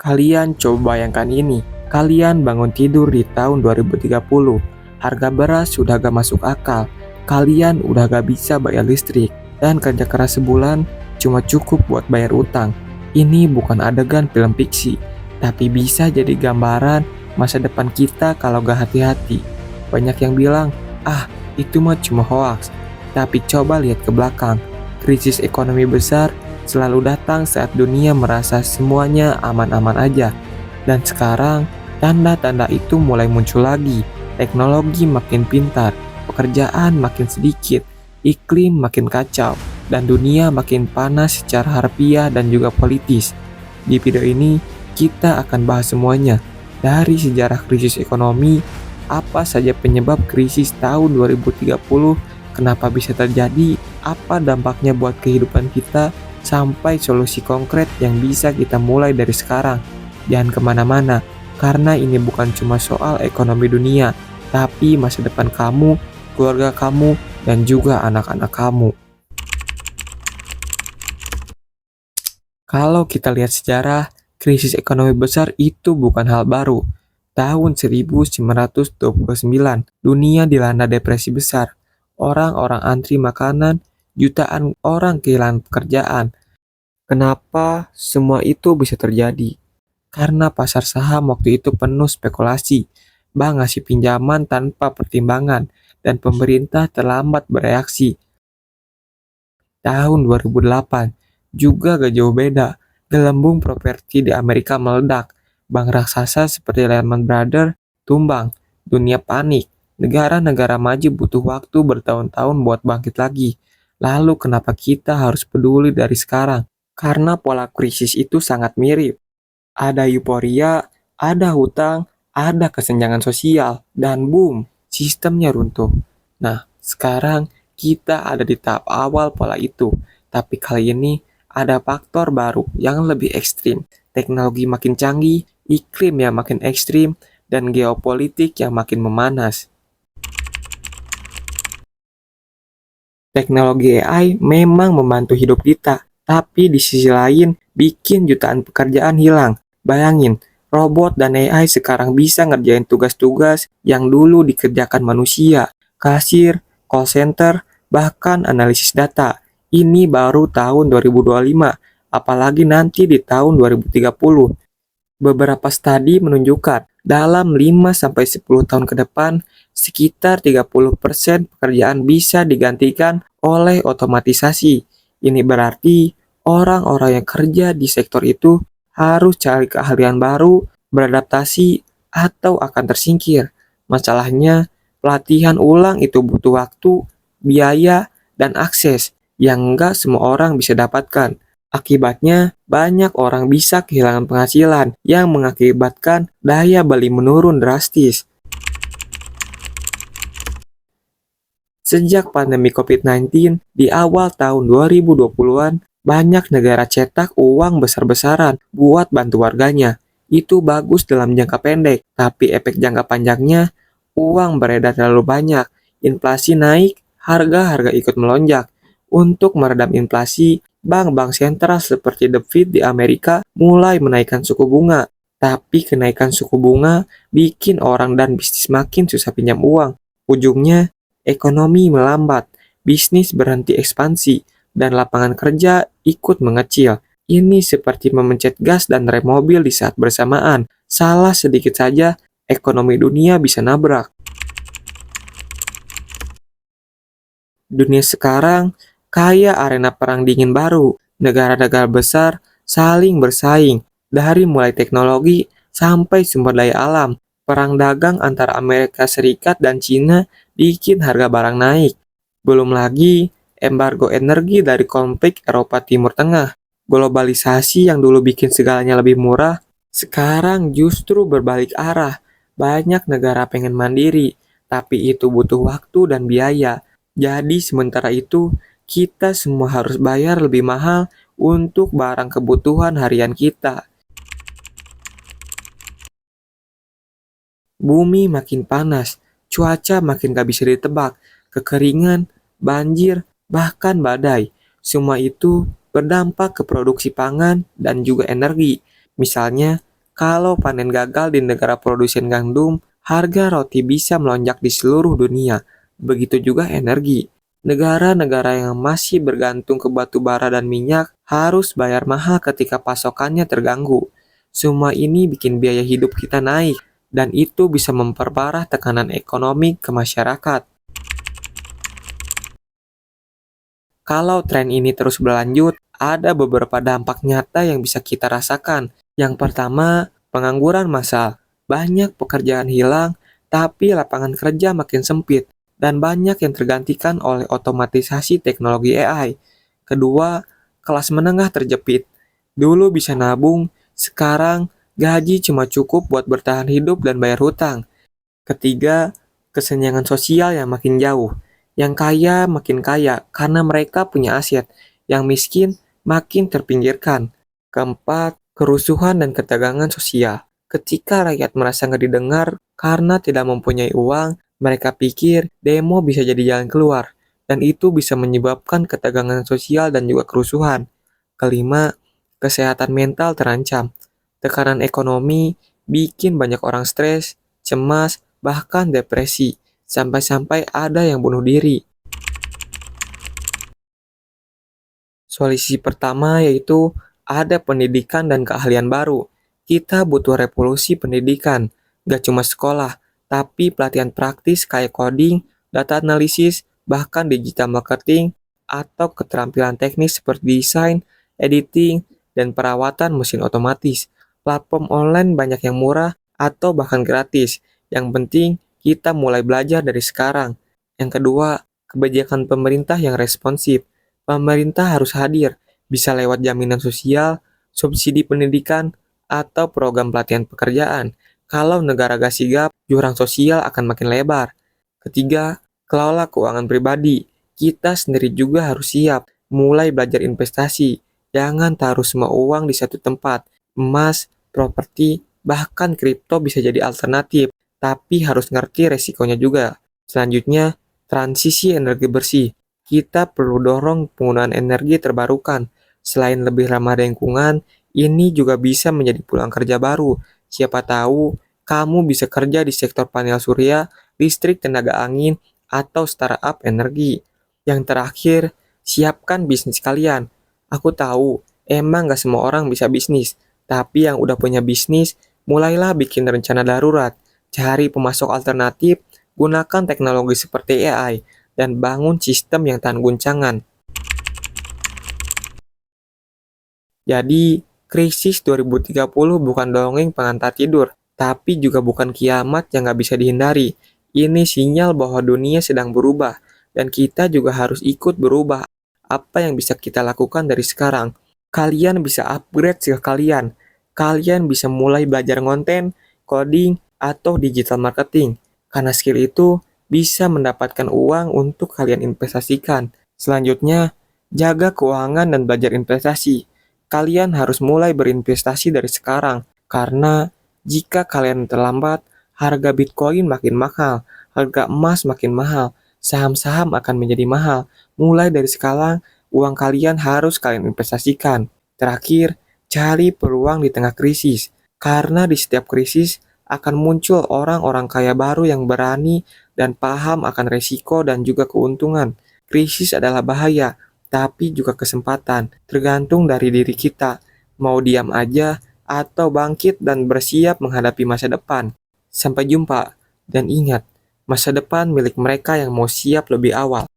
Kalian coba bayangkan ini, kalian bangun tidur di tahun 2030, harga beras sudah gak masuk akal, kalian udah gak bisa bayar listrik, dan kerja keras sebulan cuma cukup buat bayar utang. Ini bukan adegan film fiksi, tapi bisa jadi gambaran masa depan kita kalau gak hati-hati. Banyak yang bilang, ah itu mah cuma hoaks, tapi coba lihat ke belakang, krisis ekonomi besar selalu datang saat dunia merasa semuanya aman-aman aja. Dan sekarang, tanda-tanda itu mulai muncul lagi. Teknologi makin pintar, pekerjaan makin sedikit, iklim makin kacau, dan dunia makin panas secara harfiah dan juga politis. Di video ini, kita akan bahas semuanya. Dari sejarah krisis ekonomi, apa saja penyebab krisis tahun 2030, kenapa bisa terjadi, apa dampaknya buat kehidupan kita, sampai solusi konkret yang bisa kita mulai dari sekarang. Jangan kemana-mana, karena ini bukan cuma soal ekonomi dunia, tapi masa depan kamu, keluarga kamu, dan juga anak-anak kamu. Kalau kita lihat sejarah, krisis ekonomi besar itu bukan hal baru. Tahun 1929, dunia dilanda depresi besar. Orang-orang antri makanan, jutaan orang kehilangan pekerjaan. Kenapa semua itu bisa terjadi? Karena pasar saham waktu itu penuh spekulasi, bank ngasih pinjaman tanpa pertimbangan, dan pemerintah terlambat bereaksi. Tahun 2008 juga gak jauh beda, gelembung properti di Amerika meledak, bank raksasa seperti Lehman Brothers tumbang, dunia panik, negara-negara maju butuh waktu bertahun-tahun buat bangkit lagi. Lalu kenapa kita harus peduli dari sekarang? Karena pola krisis itu sangat mirip. Ada euforia, ada hutang, ada kesenjangan sosial, dan boom, sistemnya runtuh. Nah, sekarang kita ada di tahap awal pola itu, tapi kali ini ada faktor baru yang lebih ekstrim. Teknologi makin canggih, iklim yang makin ekstrim, dan geopolitik yang makin memanas. Teknologi AI memang membantu hidup kita, tapi di sisi lain bikin jutaan pekerjaan hilang. Bayangin, robot dan AI sekarang bisa ngerjain tugas-tugas yang dulu dikerjakan manusia, kasir, call center, bahkan analisis data. Ini baru tahun 2025, apalagi nanti di tahun 2030. Beberapa studi menunjukkan dalam 5-10 tahun ke depan, sekitar 30% pekerjaan bisa digantikan oleh otomatisasi. Ini berarti orang-orang yang kerja di sektor itu harus cari keahlian baru, beradaptasi, atau akan tersingkir. Masalahnya, pelatihan ulang itu butuh waktu, biaya, dan akses yang nggak semua orang bisa dapatkan. Akibatnya, banyak orang bisa kehilangan penghasilan yang mengakibatkan daya beli menurun drastis. Sejak pandemi COVID-19 di awal tahun 2020-an, banyak negara cetak uang besar-besaran buat bantu warganya. Itu bagus dalam jangka pendek, tapi efek jangka panjangnya, uang beredar terlalu banyak, inflasi naik, harga-harga ikut melonjak. Untuk meredam inflasi, bank-bank sentral seperti The Fed di Amerika mulai menaikkan suku bunga. Tapi kenaikan suku bunga bikin orang dan bisnis makin susah pinjam uang. Ujungnya, ekonomi melambat, bisnis berhenti ekspansi, dan lapangan kerja ikut mengecil. Ini seperti memencet gas dan rem mobil di saat bersamaan. Salah sedikit saja, ekonomi dunia bisa nabrak. Dunia sekarang kayak arena perang dingin baru. Negara-negara besar saling bersaing, dari mulai teknologi sampai sumber daya alam. Perang dagang antara Amerika Serikat dan Cina bikin harga barang naik. Belum lagi embargo energi dari konflik Eropa Timur Tengah. Globalisasi yang dulu bikin segalanya lebih murah, sekarang justru berbalik arah. Banyak negara pengen mandiri, tapi itu butuh waktu dan biaya. Jadi sementara itu, kita semua harus bayar lebih mahal untuk barang kebutuhan harian kita. Bumi makin panas, cuaca makin gak bisa ditebak, kekeringan, banjir, bahkan badai. Semua itu berdampak ke produksi pangan dan juga energi. Misalnya, Kalau panen gagal di negara produsen gandum, harga roti bisa melonjak di seluruh dunia. Begitu juga energi. Negara-negara yang masih bergantung ke batu bara dan minyak harus bayar mahal ketika pasokannya terganggu. Semua ini bikin biaya hidup kita naik, dan itu bisa memperparah tekanan ekonomi ke masyarakat. Kalau tren ini terus berlanjut, ada beberapa dampak nyata yang bisa kita rasakan. Yang pertama, pengangguran massal. Banyak pekerjaan hilang, tapi lapangan kerja makin sempit, dan banyak yang tergantikan oleh otomatisasi teknologi AI. Kedua, kelas menengah terjepit. Dulu bisa nabung, sekarang gaji cuma cukup buat bertahan hidup dan bayar hutang. Ketiga, kesenjangan sosial yang makin jauh. Yang kaya makin kaya karena mereka punya aset. Yang miskin makin terpinggirkan. Keempat, kerusuhan dan ketegangan sosial. Ketika rakyat merasa nggak didengar karena tidak mempunyai uang, mereka pikir demo bisa jadi jalan keluar. Dan itu bisa menyebabkan ketegangan sosial dan juga kerusuhan. Kelima, kesehatan mental terancam. Tekanan ekonomi bikin banyak orang stres, cemas, bahkan depresi, sampai-sampai ada yang bunuh diri. Solusi pertama yaitu ada pendidikan dan keahlian baru. Kita butuh revolusi pendidikan, gak cuma sekolah, tapi pelatihan praktis kayak coding, data analisis, bahkan digital marketing, atau keterampilan teknis seperti desain, editing, dan perawatan mesin otomatis. Platform online banyak yang murah atau bahkan gratis. Yang penting kita mulai belajar dari sekarang. Yang kedua, kebijakan pemerintah yang responsif. Pemerintah harus hadir, bisa lewat jaminan sosial, subsidi pendidikan, atau program pelatihan pekerjaan. Kalau negara gak sigap, jurang sosial akan makin lebar. Ketiga, kelola keuangan pribadi. Kita sendiri juga harus siap, mulai belajar investasi. Jangan taruh semua uang di satu tempat. Emas, properti, bahkan kripto bisa jadi alternatif, tapi harus ngerti resikonya juga. Selanjutnya, transisi energi bersih. Kita perlu dorong penggunaan energi terbarukan. Selain lebih ramah lingkungan, ini juga bisa menjadi peluang kerja baru. Siapa tahu kamu bisa kerja di sektor panel surya, listrik tenaga angin, atau startup energi. Yang terakhir, siapkan bisnis kalian. Aku tahu, emang gak semua orang bisa bisnis, tapi yang udah punya bisnis, mulailah bikin rencana darurat. Cari pemasok alternatif, gunakan teknologi seperti AI, dan bangun sistem yang tahan guncangan. Jadi, krisis 2030 bukan dongeng pengantar tidur, tapi juga bukan kiamat yang nggak bisa dihindari. Ini sinyal bahwa dunia sedang berubah, dan kita juga harus ikut berubah. Apa yang bisa kita lakukan dari sekarang? Kalian bisa upgrade skill kalian. Kalian bisa mulai belajar konten, coding, atau digital marketing. Karena skill itu bisa mendapatkan uang untuk kalian investasikan. Selanjutnya, jaga keuangan dan belajar investasi. Kalian harus mulai berinvestasi dari sekarang, karena jika kalian terlambat, harga Bitcoin makin mahal, harga emas makin mahal, saham-saham akan menjadi mahal. Mulai dari sekarang, uang kalian harus kalian investasikan. Terakhir, cari peluang di tengah krisis, karena di setiap krisis akan muncul orang-orang kaya baru yang berani dan paham akan resiko dan juga keuntungan. Krisis adalah bahaya, tapi juga kesempatan, tergantung dari diri kita. Mau diam aja atau bangkit dan bersiap menghadapi masa depan. Sampai jumpa, dan ingat, masa depan milik mereka yang mau siap lebih awal.